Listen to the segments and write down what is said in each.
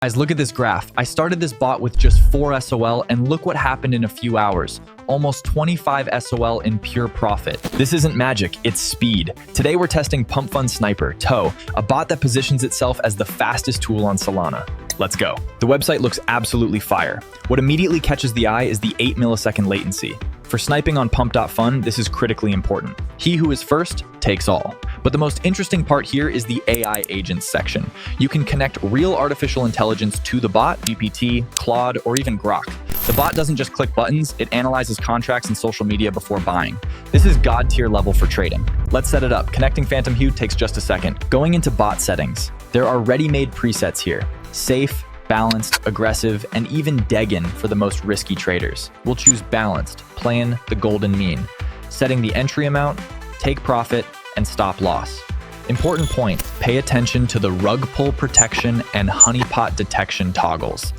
Guys, look at this graph. I started this bot with just 4 SOL and look what happened in a few hours. Almost 25 SOL in pure profit. This isn't magic, it's speed. Today we're testing PumpFun Sniper, TOE, a bot that positions itself as the fastest tool on Solana. Let's go. The website looks absolutely fire. What immediately catches the eye is the 8 millisecond latency. For sniping on pump.fun, this is critically important. He who is first takes all. But the most interesting part here is the AI agents section. You can connect real artificial intelligence to the bot, GPT, Claude, or even Grok. The bot doesn't just click buttons, it analyzes contracts and social media before buying. This is god tier level for trading. Let's set it up. Connecting Phantom Hue takes just a second. Going into bot settings, there are ready-made presets here. Safe, balanced, aggressive, and even Degen for the most risky traders. We'll choose balanced, playing the golden mean. Setting the entry amount, take profit, and stop loss. Important point, pay attention to the rug pull protection and honeypot detection toggles.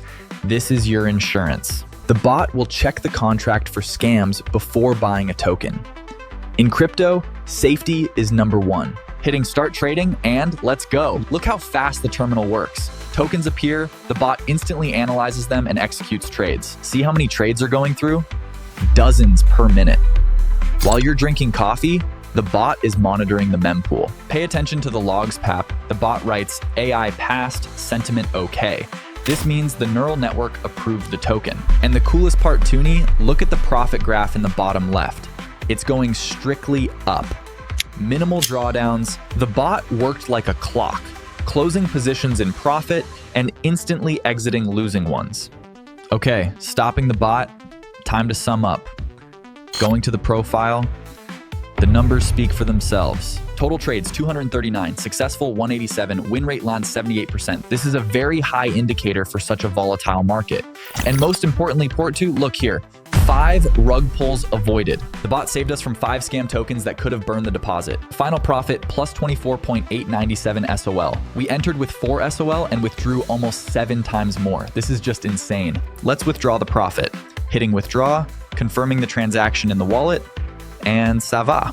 This is your insurance. The bot will check the contract for scams before buying a token. In crypto, safety is number one. Hitting start trading and let's go. Look how fast the terminal works. Tokens appear, the bot instantly analyzes them and executes trades. See how many trades are going through? Dozens per minute. While you're drinking coffee, the bot is monitoring the mempool. Pay attention to the logs pap. The bot writes AI passed, sentiment okay. This means the neural network approved the token. And the coolest part, Toonie, look at the profit graph in the bottom left. It's going strictly up. Minimal drawdowns. The bot worked like a clock, closing positions in profit and instantly exiting losing ones. Okay, stopping the bot, time to sum up. Going to the profile, the numbers speak for themselves. Total trades 239, successful 187, win rate lands 78%. This is a very high indicator for such a volatile market. And most importantly, port 2, look here. 5 rug pulls avoided. The bot saved us from 5 scam tokens that could have burned the deposit. Final profit plus 24.897 SOL. We entered with 4 SOL and withdrew almost 7 times more. This is just insane. Let's withdraw the profit. Hitting withdraw, confirming the transaction in the wallet, and ça va.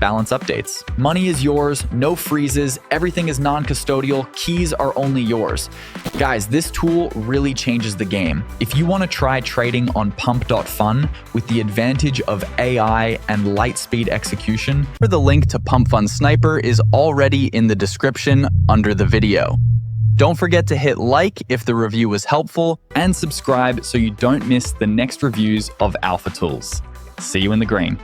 Balance updates. Money is yours, no freezes, everything is non-custodial, keys are only yours. Guys, this tool really changes the game. If you want to try trading on pump.fun with the advantage of AI and light speed execution, the link to PumpFun Sniper is already in the description under the video. Don't forget to hit like if the review was helpful and subscribe so you don't miss the next reviews of Alpha Tools. See you in the green.